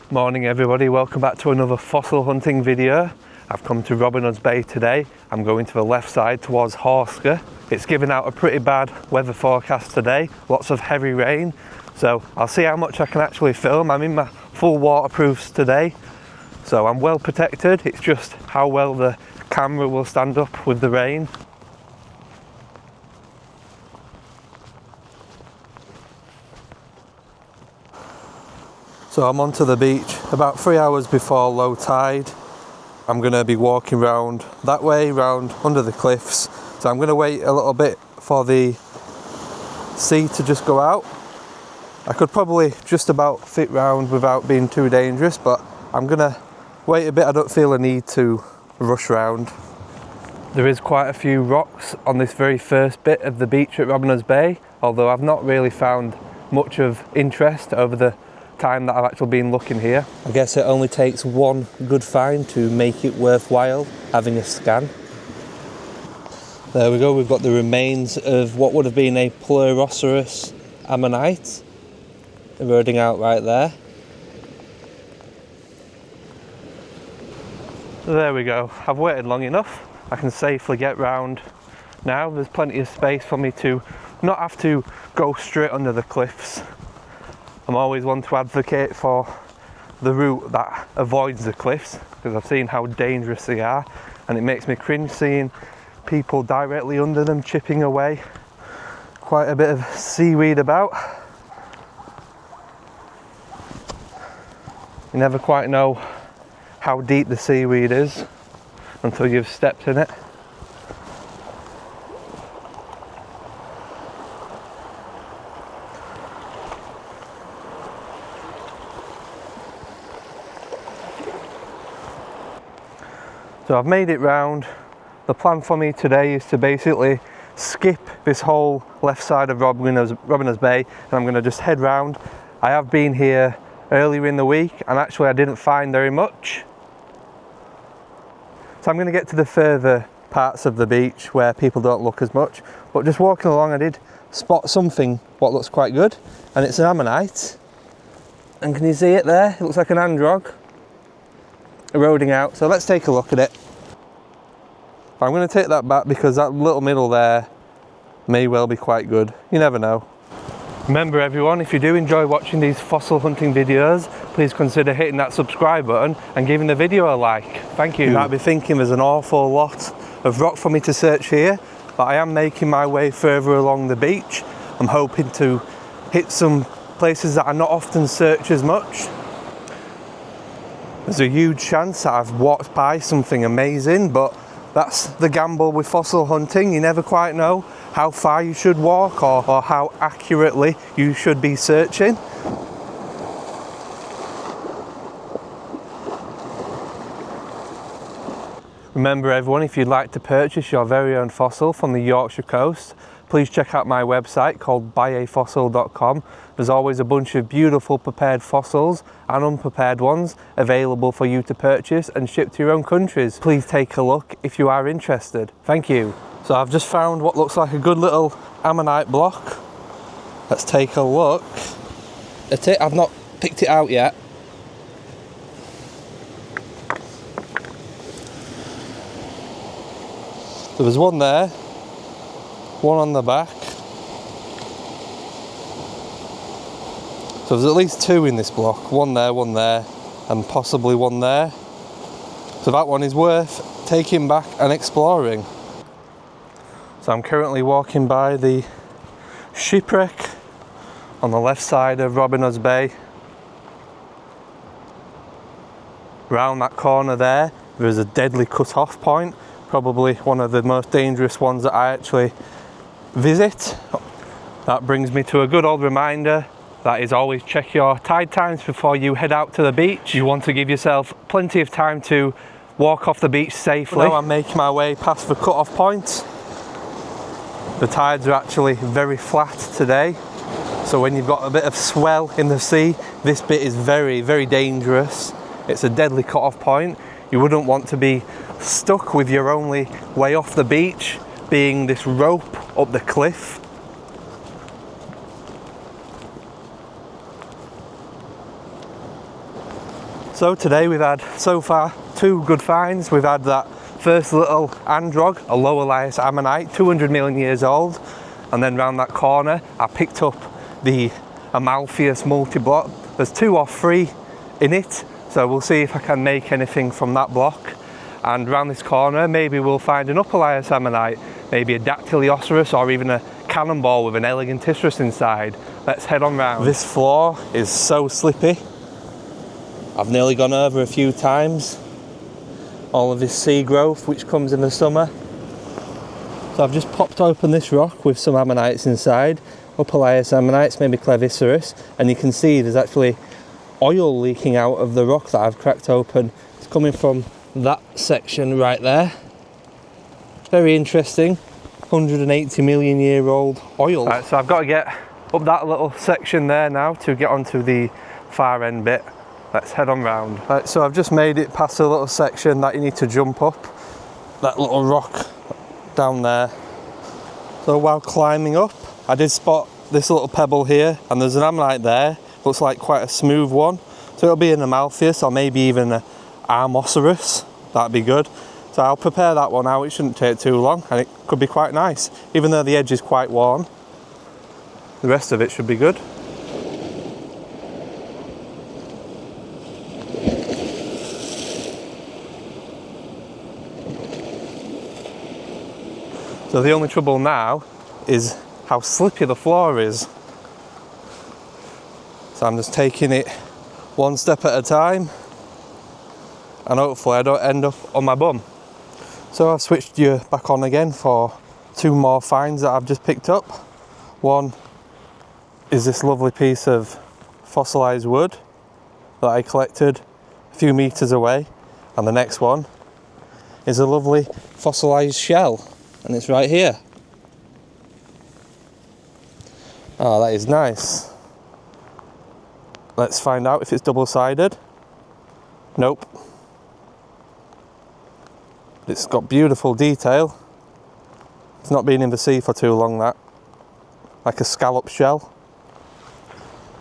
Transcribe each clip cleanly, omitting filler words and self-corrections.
Morning everybody, welcome back to another fossil hunting video. I've come to Robin Hood's Bay today. I'm going to the left side towards Hawsker. It's giving out a pretty bad weather forecast today, lots of heavy rain, so I'll see how much I can actually film. I'm in my full waterproofs today, so I'm well protected. It's just how well the camera will stand up with the rain. So I'm onto the beach about 3 hours before low tide. I'm going to be walking round that way, round under the cliffs. So I'm going to wait a little bit for the sea to just go out. I could probably just about fit round without being too dangerous, but I'm going to wait a bit. I don't feel a need to rush round. There is quite a few rocks on this very first bit of the beach at Robin Hood's Bay, although I've not really found much of interest over the time that I've actually been looking here. I guess it only takes one good find to make it worthwhile having a scan. There we go, we've got the remains of what would have been a Pleuroceros ammonite eroding out right there. There we go, I've waited long enough. I can safely get round now. There's plenty of space for me to not have to go straight under the cliffs. I'm always one to advocate for the route that avoids the cliffs, because I've seen how dangerous they are, and it makes me cringe seeing people directly under them chipping away. Quite a bit of seaweed about. You never quite know how deep the seaweed is until you've stepped in it. So I've made it round. The plan for me today is to basically skip this whole left side of Robin Hood's Bay, and I'm going to just head round. I have been here earlier in the week and actually I didn't find very much. So I'm going to get to the further parts of the beach where people don't look as much. But just walking along I did spot something what looks quite good, and it's an ammonite. And can you see it there? It looks like an androg eroding out, so let's take a look at it. I'm going to take that back because that little middle there may well be quite good. You never know. Remember everyone, if you do enjoy watching these fossil hunting videos, please consider hitting that subscribe button and giving the video a like. Thank you. You might be thinking there's an awful lot of rock for me to search here, but I am making my way further along the beach. I'm hoping to hit some places that are not often searched as much. There's a huge chance that I've walked by something amazing, but that's the gamble with fossil hunting. You never quite know how far you should walk or how accurately you should be searching. Remember everyone, if you'd like to purchase your very own fossil from the Yorkshire coast, please check out my website called buyafossil.com. There's always a bunch of beautiful prepared fossils and unprepared ones available for you to purchase and ship to your own countries. Please take a look if you are interested. Thank you. So I've just found what looks like a good little ammonite block. Let's take a look at it. I've not picked it out yet. So there's one there, one on the back. So there's at least two in this block, one there, and possibly one there. So that one is worth taking back and exploring. So I'm currently walking by the Shipwreck on the left side of Robin Hood's Bay. Round that corner there is a deadly cut-off point, probably one of the most dangerous ones that I actually visit. That brings me to a good old reminder. That is, always check your tide times before you head out to the beach. You want to give yourself plenty of time to walk off the beach safely. Now I'm making my way past the cut-off point. The tides are actually very flat today, so when you've got a bit of swell in the sea, this bit is very, very dangerous. It's a deadly cut-off point. You wouldn't want to be stuck with your only way off the beach being this rope up the cliff. So today we've had so far 2 good finds. We've had that first little androg, a low Elias ammonite, 200 million years old, and then round that corner I picked up the Amalpheus multi-block. There's 2 or 3 in it, so we'll see if I can make anything from that block. And round this corner maybe we'll find an upper Elias ammonite, maybe a Dactylioceras or even a cannonball with an Eleganticeras inside. Let's head on round. This floor is so slippy. I've nearly gone over a few times. All of this sea growth which comes in the summer. So I've just popped open this rock with some ammonites inside, upper Elias ammonites, maybe Cleviceras, and you can see there's actually oil leaking out of the rock that I've cracked open. It's coming from that section right there. Very interesting, 180 million year old oil. Right, so I've got to get up that little section there now to get onto the far end bit. Let's head on round. Right, so I've just made it past a little section that you need to jump up. That little rock down there. So while climbing up, I did spot this little pebble here, and there's an ammonite there. Looks like quite a smooth one. So it'll be an Amalpheus or maybe even an Armoceras. That'd be good. So I'll prepare that one out. It shouldn't take too long, and it could be quite nice. Even though the edge is quite worn, the rest of it should be good. So the only trouble now is how slippy the floor is. So I'm just taking it one step at a time, and hopefully I don't end up on my bum. So I've switched you back on again for 2 more finds that I've just picked up. One is this lovely piece of fossilised wood that I collected a few metres away, and the next one is a lovely fossilised shell. And it's right here. Oh, that is nice. Let's find out if it's double-sided. Nope. It's got beautiful detail. It's not been in the sea for too long, that. Like a scallop shell.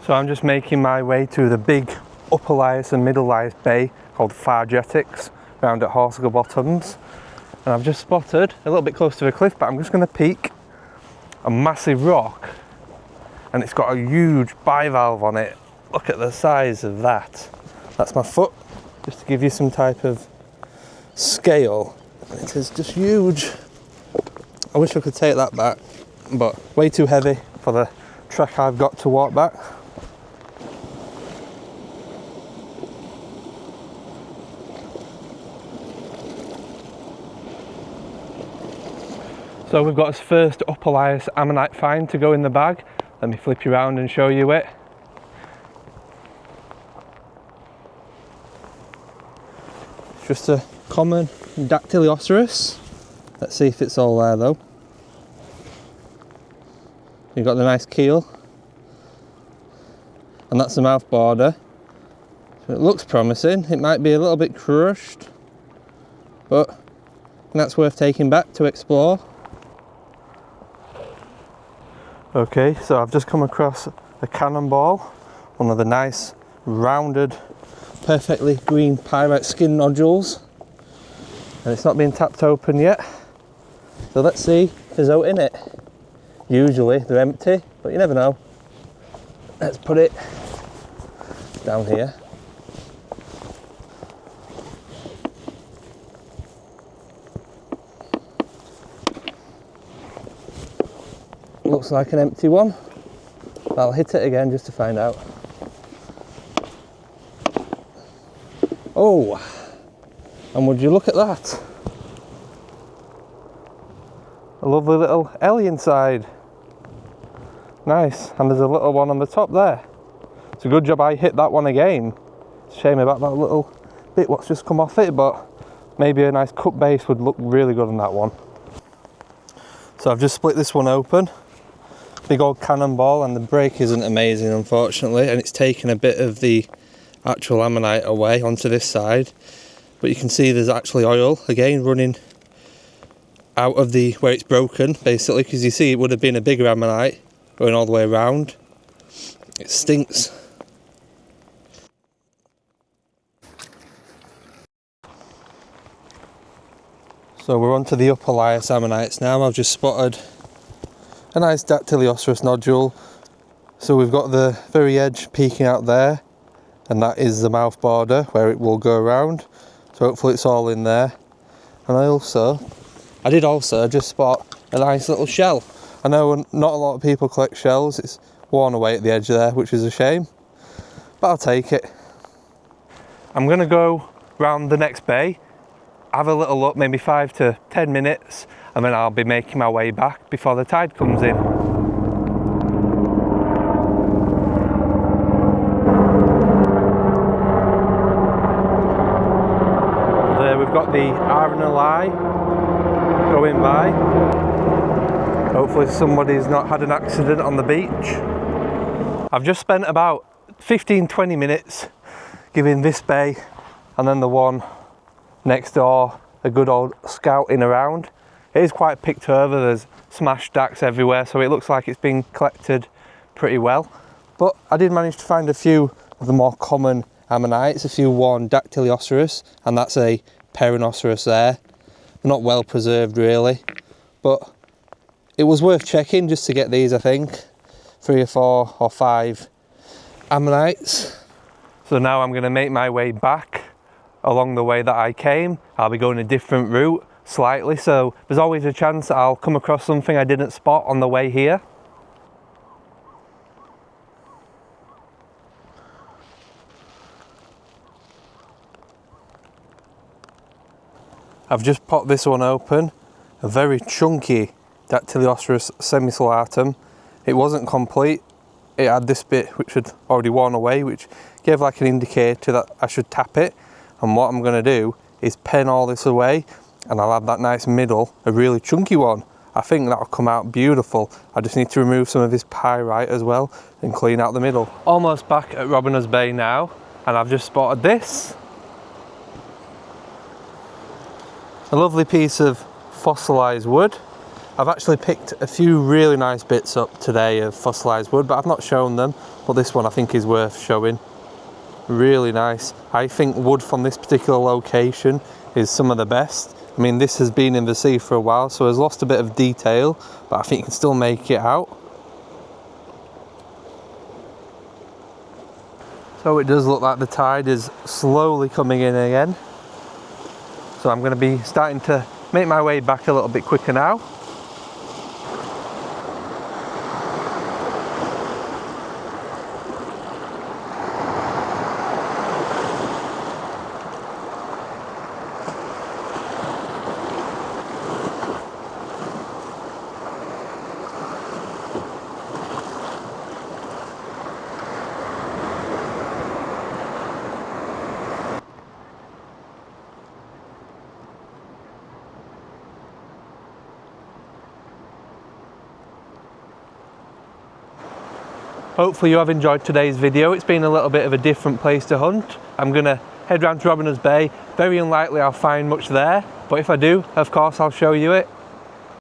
So I'm just making my way to the big upper Elias and middle Elias bay called Fargetics, round at Hawsker Bottoms. And I've just spotted, a little bit close to the cliff, but I'm just going to peek, a massive rock, and it's got a huge bivalve on it. Look at the size of that. That's my foot, just to give you some type of scale. And it is just huge. I wish I could take that back, but way too heavy for the trek I've got to walk back. So we've got his first upper Elias ammonite find to go in the bag. Let me flip you around and show you it. It's just a common Dactylioceras. Let's see if it's all there though. You've got the nice keel. And that's the mouth border. So it looks promising. It might be a little bit crushed, but that's worth taking back to explore. Okay, so I've just come across a cannonball, one of the nice rounded, perfectly green pyrite skin nodules, and it's not been tapped open yet. So let's see if there's out in it. Usually they're empty, but you never know. Let's put it down here. Looks like an empty one. I'll hit it again just to find out. Oh, and would you look at that? A lovely little ellie inside. Nice, and there's a little one on the top there. It's a good job I hit that one again. It's a shame about that little bit what's just come off it, but maybe a nice cut base would look really good on that one. So I've just split this one open. Big old cannonball, and the break isn't amazing unfortunately, and it's taken a bit of the actual ammonite away onto this side, but you can see there's actually oil again running out of the where it's broken basically, because you see it would have been a bigger ammonite going all the way around. It stinks. So we're on to the upper lias ammonites now. I've just spotted a nice dactylioceras nodule. So we've got the very edge peeking out there, and that is the mouth border where it will go around. So hopefully it's all in there. And I did also just spot a nice little shell. I know not a lot of people collect shells. It's worn away at the edge there, which is a shame, but I'll take it. I'm gonna go round the next bay, have a little look, maybe 5 to 10 minutes, and then I'll be making my way back before the tide comes in. There we've got the RNLI going by. Hopefully somebody's not had an accident on the beach. I've just spent about 15-20 minutes giving this bay and then the one next door a good old scouting around. It is quite picked over, there's smashed dacks everywhere, so it looks like it's been collected pretty well. But I did manage to find a few of the more common ammonites, a few worn dactylioceras, and that's a perinoceras there. They're not well preserved really, but it was worth checking just to get these, I think. 3 or 4 or 5 ammonites. So now I'm going to make my way back along the way that I came. I'll be going a different route slightly, so there's always a chance that I'll come across something I didn't spot on the way here. I've just popped this one open, a very chunky Dactylioceras semicellatum. It wasn't complete, it had this bit which had already worn away, which gave like an indicator that I should tap it. And what I'm going to do is pen all this away, and I'll have that nice middle, a really chunky one. I think that'll come out beautiful. I just need to remove some of this pyrite as well and clean out the middle. Almost back at Robiners Bay now, and I've just spotted this. A lovely piece of fossilised wood. I've actually picked a few really nice bits up today of fossilised wood, but I've not shown them. But this one I think is worth showing. Really nice. I think wood from this particular location is some of the best. I mean, this has been in the sea for a while, so it's lost a bit of detail, but I think you can still make it out. So it does look like the tide is slowly coming in again. So I'm going to be starting to make my way back a little bit quicker now. Hopefully you have enjoyed today's video. It's been a little bit of a different place to hunt. I'm gonna head round to Robiners Bay. Very unlikely I'll find much there, but if I do, of course I'll show you it.